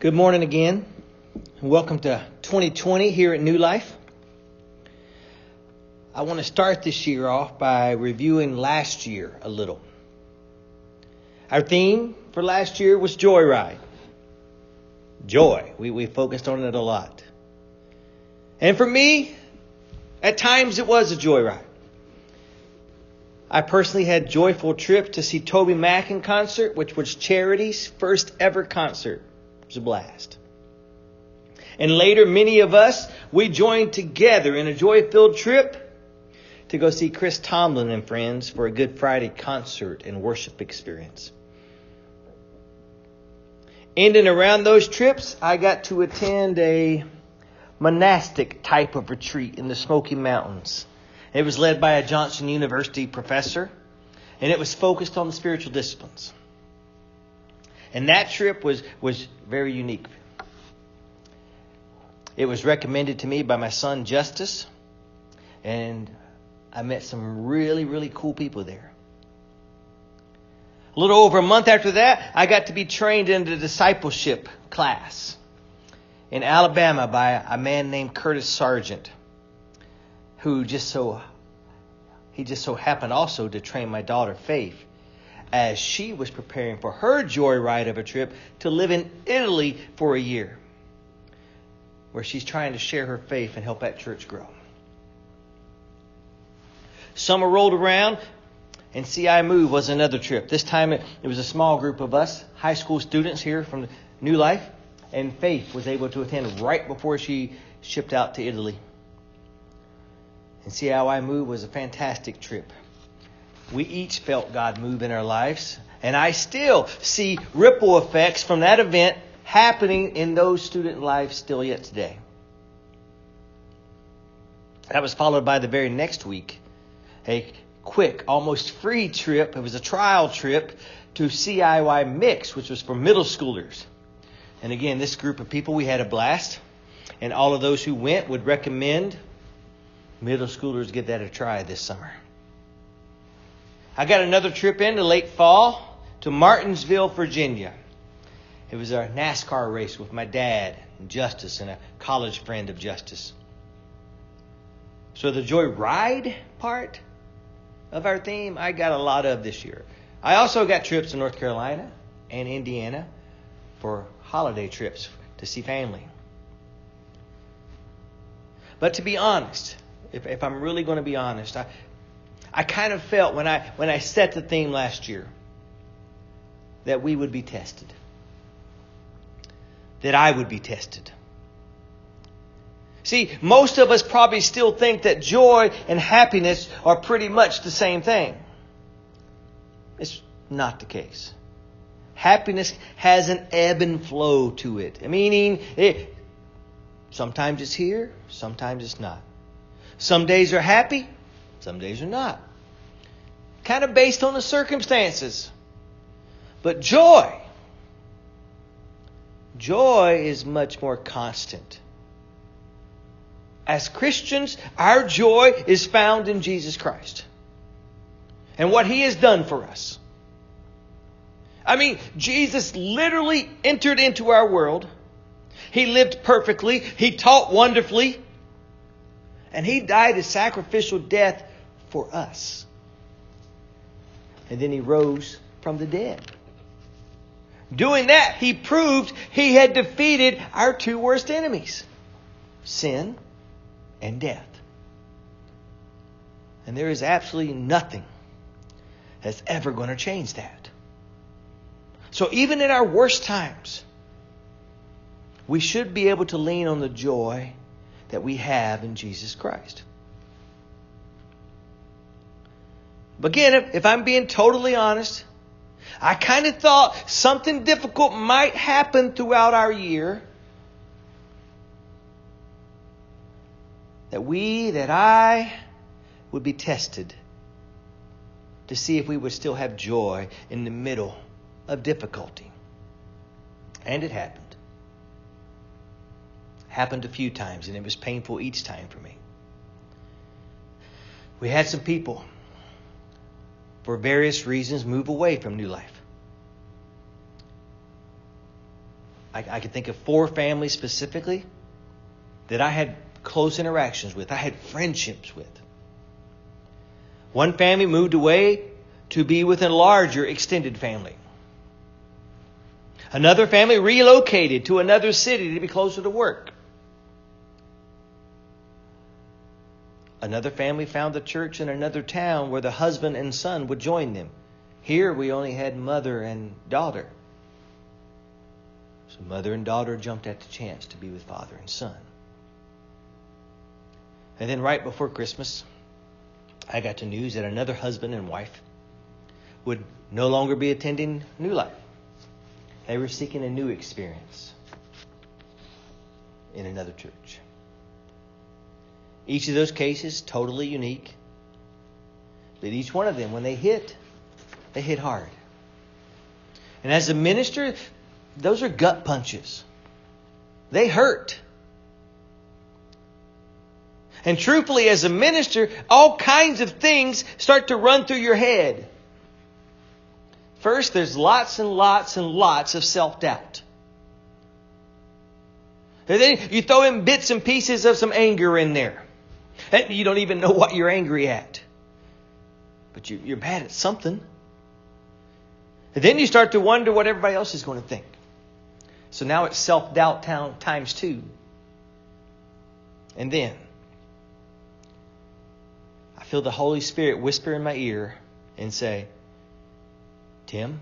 Good morning again. Welcome to 2020 here at New Life. I want to start this year off by reviewing last year a little. Our theme for last year was Joyride. Joy. We focused on it a lot. And for me, at times it was a joyride. I personally had a joyful trip to see Toby Mac in concert, which was Charity's first ever concert. It was a blast. And later, many of us, we joined together in a joy-filled trip to go see Chris Tomlin and friends for a Good Friday concert and worship experience. In and around those trips, I got to attend a monastic type of retreat in the Smoky Mountains. It was led by a Johnson University professor, and it was focused on the spiritual disciplines. And that trip was very unique. It was recommended to me by my son, Justice, and I met some really, really cool people there. A little over a month after that, I got to be trained in the discipleship class in Alabama by a man named Curtis Sargent, who just so happened also to train my daughter, Faith, as she was preparing for her joyride of a trip to live in Italy for a year, where she's trying to share her faith and help that church grow. Summer rolled around, and CI Move was another trip. This time it was a small group of us, high school students here from New Life, and Faith was able to attend right before she shipped out to Italy. And CI Move was a fantastic trip. We each felt God move in our lives, and I still see ripple effects from that event happening in those student lives still yet today. That was followed by the very next week, a quick, almost free trip. It was a trial trip to CIY Mix, which was for middle schoolers. And again, this group of people, we had a blast. And all of those who went would recommend middle schoolers give that a try this summer. I got another trip in the late fall to Martinsville, Virginia. It was a NASCAR race with my dad and Justice and a college friend of Justice. So the joy ride part of our theme, I got a lot of this year. I also got trips to North Carolina and Indiana for holiday trips to see family. But to be honest, if I'm really going to be honest, I kind of felt when I set the theme last year that we would be tested. That I would be tested. See, most of us probably still think that joy and happiness are pretty much the same thing. It's not the case. Happiness has an ebb and flow to it. Meaning, sometimes it's here, sometimes it's not. Some days are happy, some days are not. Kind of based on the circumstances. But joy is much more constant. As Christians, our joy is found in Jesus Christ and what He has done for us. I mean, Jesus literally entered into our world. He lived perfectly. He taught wonderfully. And He died a sacrificial death for us. And then He rose from the dead. Doing that, He proved He had defeated our two worst enemies, sin and death. And there is absolutely nothing that's ever going to change that. So even in our worst times, we should be able to lean on the joy that we have in Jesus Christ. But again, if I'm being totally honest, I kind of thought something difficult might happen throughout our year. That I would be tested to see if we would still have joy in the middle of difficulty. And it happened. Happened a few times, and it was painful each time for me. We had some people, for various reasons, move away from New Life. I could think of 4 families specifically that I had close interactions with. I had friendships with. One family moved away to be with a larger extended family. Another family relocated to another city to be closer to work. Another family found a church in another town where the husband and son would join them. Here we only had mother and daughter. So mother and daughter jumped at the chance to be with father and son. And then right before Christmas, I got the news that another husband and wife would no longer be attending New Life. They were seeking a new experience in another church. Each of those cases totally unique. But each one of them, when they hit hard. And as a minister, those are gut punches. They hurt. And truthfully, as a minister, all kinds of things start to run through your head. First, there's lots and lots and lots of self-doubt. And then you throw in bits and pieces of some anger in there. And you don't even know what you're angry at. But you're mad at something. And then you start to wonder what everybody else is going to think. So now it's self-doubt times 2. And then I feel the Holy Spirit whisper in my ear and say, Tim,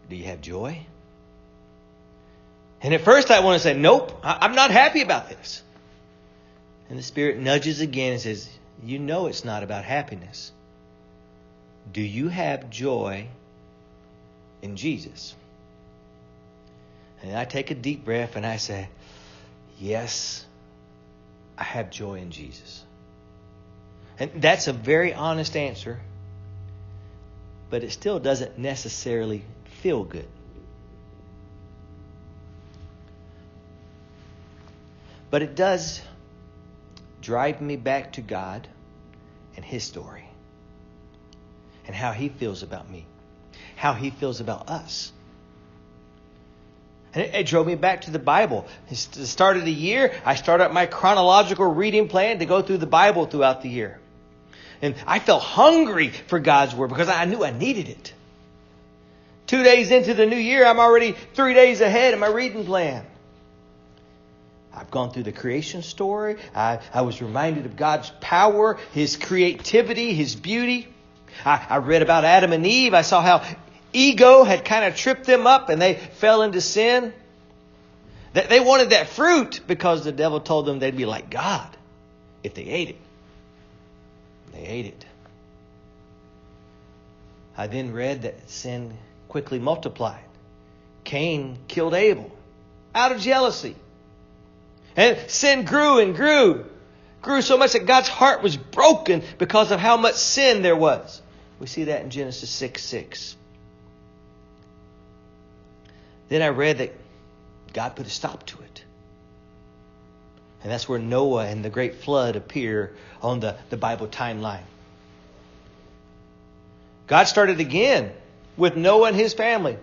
do you have joy? And at first I want to say, nope, I'm not happy about this. And the Spirit nudges again and says, you know it's not about happiness. Do you have joy in Jesus? And I take a deep breath and I say, yes, I have joy in Jesus. And that's a very honest answer, but it still doesn't necessarily feel good. But it does drive me back to God and His story and how He feels about me, how He feels about us. And it drove me back to the Bible. At the start of the year, I started up my chronological reading plan to go through the Bible throughout the year. And I felt hungry for God's Word because I knew I needed it. 2 days into the new year, I'm already 3 days ahead of my reading plan. I've gone through the creation story. I was reminded of God's power, His creativity, His beauty. I read about Adam and Eve. I saw how ego had kind of tripped them up and they fell into sin. They wanted that fruit because the devil told them they'd be like God if they ate it. They ate it. I then read that sin quickly multiplied. Cain killed Abel out of jealousy. And sin grew and grew. Grew so much that God's heart was broken because of how much sin there was. We see that in Genesis 6:6. Then I read that God put a stop to it. And that's where Noah and the great flood appear on the Bible timeline. God started again with Noah and his family.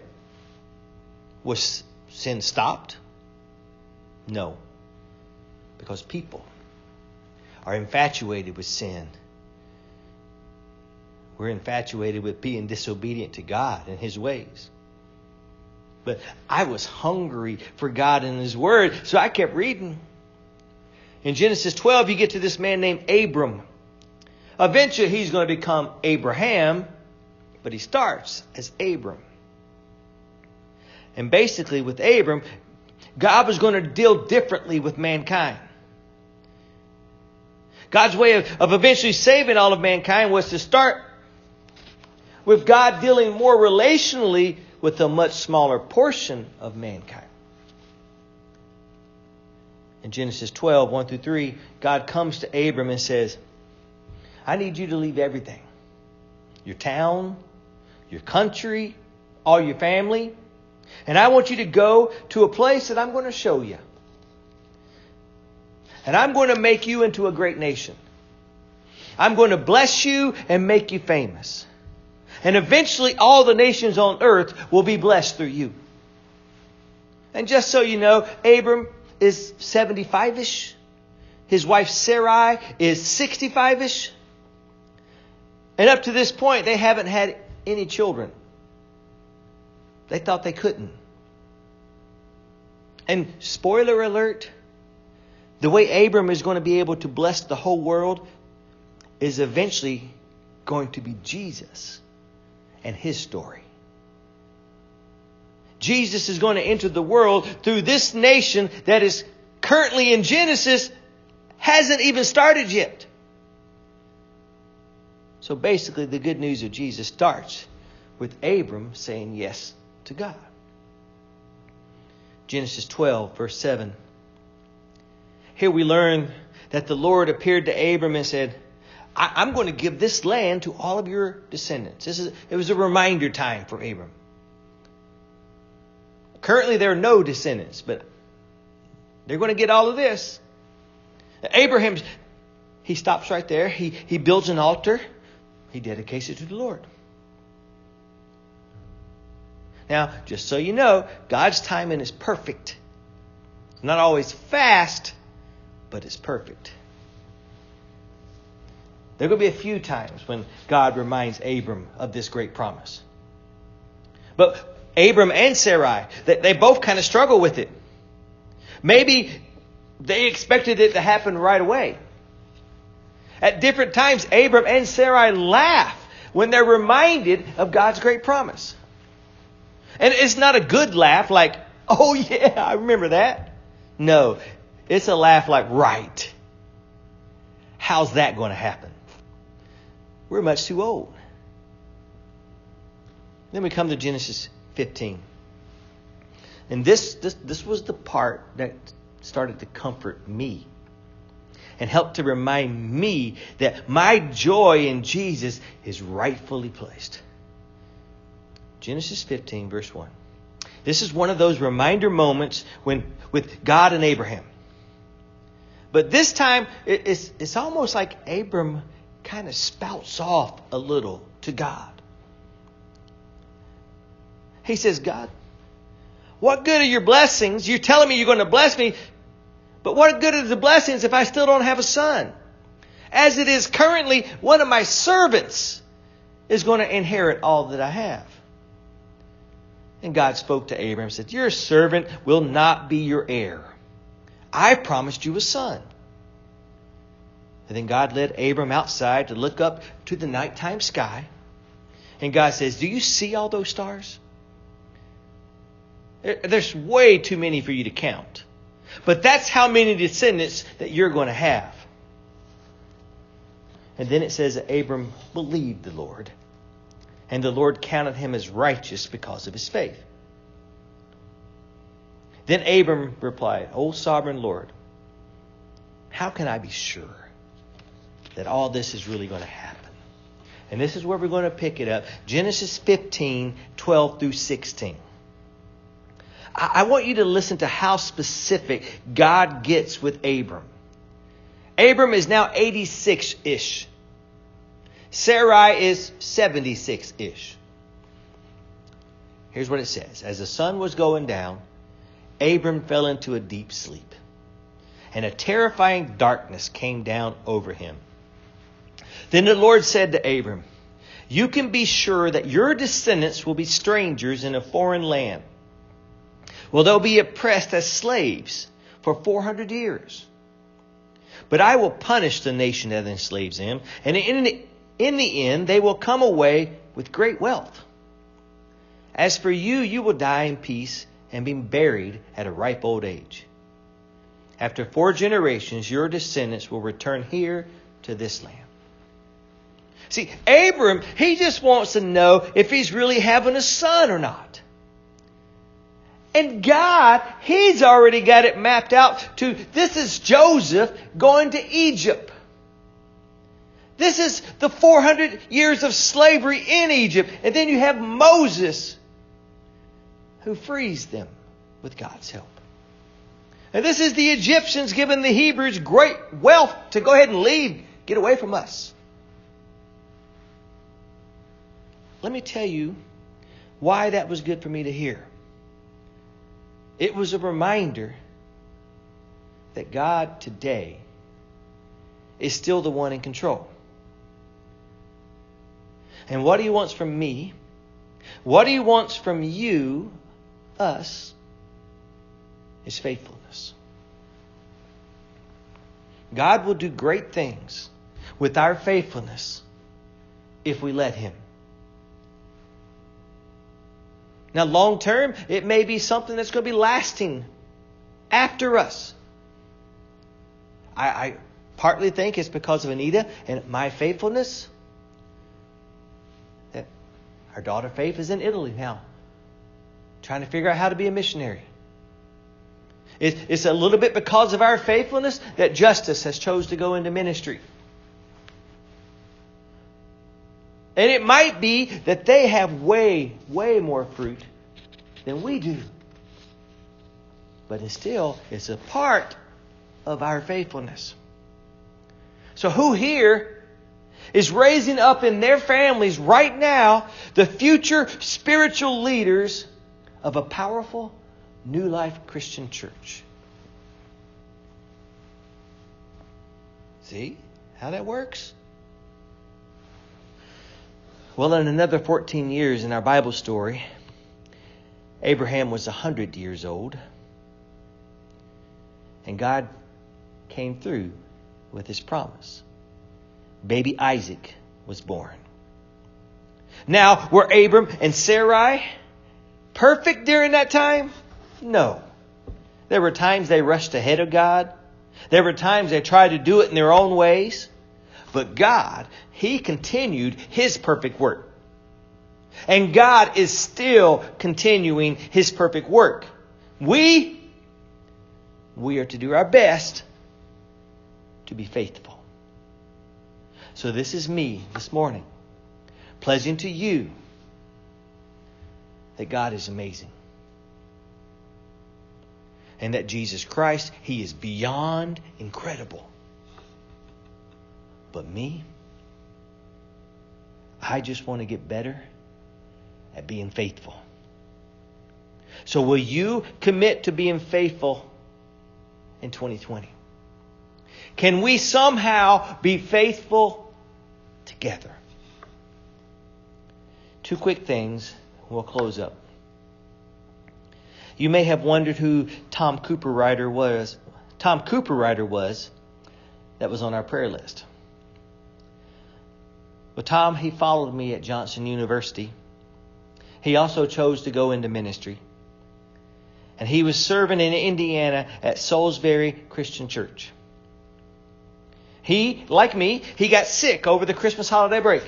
Was sin stopped? No. Because people are infatuated with sin. We're infatuated with being disobedient to God and His ways. But I was hungry for God and His Word, so I kept reading. In Genesis 12, you get to this man named Abram. Eventually, he's going to become Abraham, but he starts as Abram. And basically, with Abram, God was going to deal differently with mankind. God's way of eventually saving all of mankind was to start with God dealing more relationally with a much smaller portion of mankind. In Genesis 12, 1 through 3, God comes to Abram and says, I need you to leave everything. Your town, your country, all your family. And I want you to go to a place that I'm going to show you. And I'm going to make you into a great nation. I'm going to bless you and make you famous. And eventually all the nations on earth will be blessed through you. And just so you know, Abram is 75-ish. His wife Sarai is 65-ish. And up to this point, they haven't had any children. They thought they couldn't. And spoiler alert, the way Abram is going to be able to bless the whole world is eventually going to be Jesus and his story. Jesus is going to enter the world through this nation that is currently in Genesis, hasn't even started yet. So basically, the good news of Jesus starts with Abram saying yes to God. Genesis 12, verse 7. Here we learn that the Lord appeared to Abram and said, I'm going to give this land to all of your descendants. It was a reminder time for Abram. Currently, there are no descendants, but they're going to get all of this. Abraham, he stops right there. He builds an altar. He dedicates it to the Lord. Now, just so you know, God's timing is perfect. It's not always fast, but it's perfect. There are going to be a few times when God reminds Abram of this great promise. But Abram and Sarai, they both kind of struggle with it. Maybe they expected it to happen right away. At different times, Abram and Sarai laugh when they're reminded of God's great promise. And it's not a good laugh like, oh yeah, I remember that. No, it's a laugh like, right. How's that going to happen? We're much too old. Then we come to Genesis 15. And this was the part that started to comfort me and helped to remind me that my joy in Jesus is rightfully placed. Genesis 15, verse 1. This is one of those reminder moments with God and Abraham. But this time, it's almost like Abram kind of spouts off a little to God. He says, God, what good are your blessings? You're telling me you're going to bless me, but what good are the blessings if I still don't have a son? As it is currently, one of my servants is going to inherit all that I have. And God spoke to Abraham and said, your servant will not be your heir. I promised you a son. And then God led Abram outside to look up to the nighttime sky. And God says, do you see all those stars? There's way too many for you to count. But that's how many descendants that you're going to have. And then it says that Abram believed the Lord. And the Lord counted him as righteous because of his faith. Then Abram replied, O sovereign Lord, how can I be sure that all this is really going to happen? And this is where we're going to pick it up. Genesis 15, 12 through 16. I want you to listen to how specific God gets with Abram. Abram is now 86-ish. Sarai is 76-ish. Here's what it says. As the sun was going down, Abram fell into a deep sleep, and a terrifying darkness came down over him. Then the Lord said to Abram, you can be sure that your descendants will be strangers in a foreign land. Well, they'll be oppressed as slaves for 400 years. But I will punish the nation that enslaves them, and in the end, they will come away with great wealth. As for you, you will die in peace and be buried at a ripe old age. After 4 generations, your descendants will return here to this land. See, Abram, he just wants to know if he's really having a son or not. And God, he's already got it mapped out to, this is Joseph going to Egypt. This is the 400 years of slavery in Egypt. And then you have Moses, who frees them with God's help. And this is the Egyptians giving the Hebrews great wealth to go ahead and leave, get away from us. Let me tell you why that was good for me to hear. It was a reminder that God today is still the one in control. And what He wants from me, what He wants from you, us, is faithfulness. God will do great things with our faithfulness if we let Him. Now, long term, it may be something that's going to be lasting after us. I partly think it's because of Anita and my faithfulness that our daughter Faith is in Italy now, trying to figure out how to be a missionary. It's a little bit because of our faithfulness that Justice has chose to go into ministry. And it might be that they have way, way more fruit than we do. But it's a part of our faithfulness. So who here is raising up in their families right now the future spiritual leaders of a powerful New Life Christian church? See how that works? Well, in another 14 years in our Bible story, Abraham was 100 years old. And God came through with His promise. Baby Isaac was born. Now, were Abram and Sarai perfect during that time? No. There were times they rushed ahead of God. There were times they tried to do it in their own ways. But God, He continued His perfect work. And God is still continuing His perfect work. We are to do our best to be faithful. So this is me this morning, pledging to you that God is amazing. And that Jesus Christ, He is beyond incredible. But me, I just want to get better at being faithful. So will you commit to being faithful in 2020? Can we somehow be faithful together? Two quick things, we'll close up. You may have wondered who Tom Cooper Ryder was. Tom Cooper Ryder was. That was on our prayer list. Well, Tom, he followed me at Johnson University. He also chose to go into ministry. And he was serving in Indiana at Salisbury Christian Church. He, like me, he got sick over the Christmas holiday break.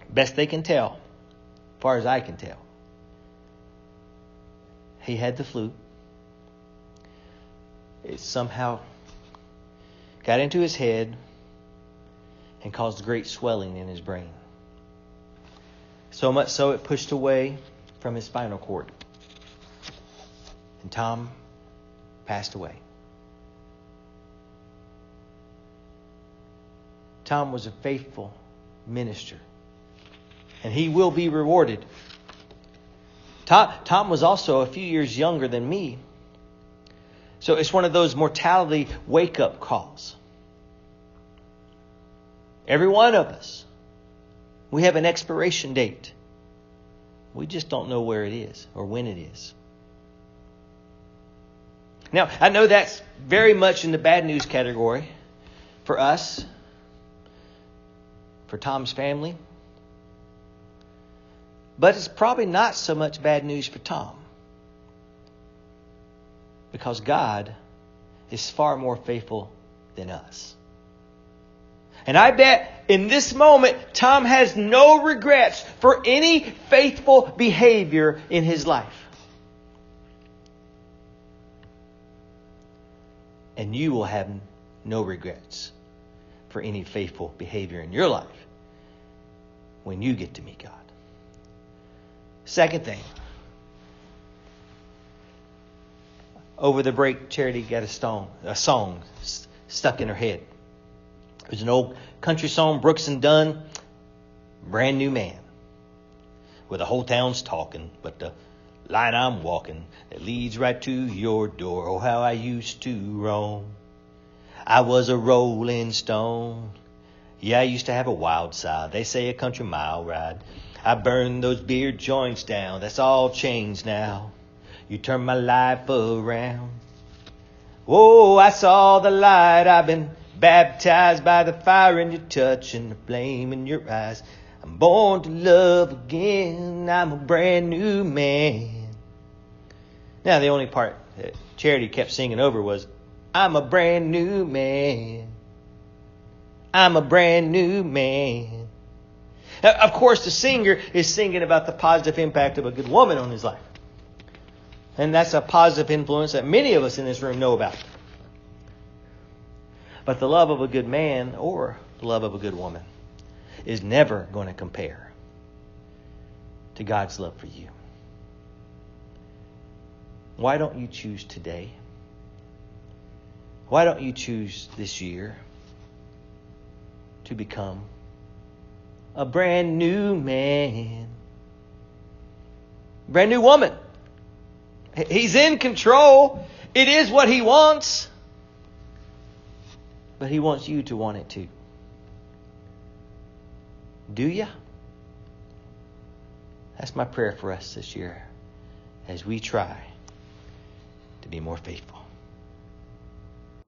Best they can tell, as far as I can tell. He had the flu. It somehow got into his head and caused great swelling in his brain. So much so it pushed away from his spinal cord. And Tom passed away. Tom was a faithful minister. And he will be rewarded. Tom was also a few years younger than me. So it's one of those mortality wake-up calls. Every one of us, we have an expiration date. We just don't know where it is or when it is. Now, I know that's very much in the bad news category for us, for Tom's family. But it's probably not so much bad news for Tom. Because God is far more faithful than us. And I bet in this moment, Tom has no regrets for any faithful behavior in his life. And you will have no regrets for any faithful behavior in your life when you get to meet God. Second thing. Over the break, Charity got a song stuck in her head. It was an old country song, Brooks and Dunn, Brand New Man. Where the whole town's talking, but the line I'm walking that leads right to your door. Oh, how I used to roam. I was a rolling stone. Yeah, I used to have a wild side. They say a country mile ride. I burned those beer joints down. That's all changed now. You turned my life around. Oh, I saw the light. I've been baptized by the fire in your touch and the flame in your eyes. I'm born to love again. I'm a brand new man. Now, the only part that Charity kept singing over was, I'm a brand new man. I'm a brand new man. Now, of course, the singer is singing about the positive impact of a good woman on his life. And that's a positive influence that many of us in this room know about. But the love of a good man or the love of a good woman is never going to compare to God's love for you. Why don't you choose today? Why don't you choose this year to become a brand new man? Brand new woman. He's in control. It is what he wants. But he wants you to want it too. Do you? That's my prayer for us this year as we try to be more faithful.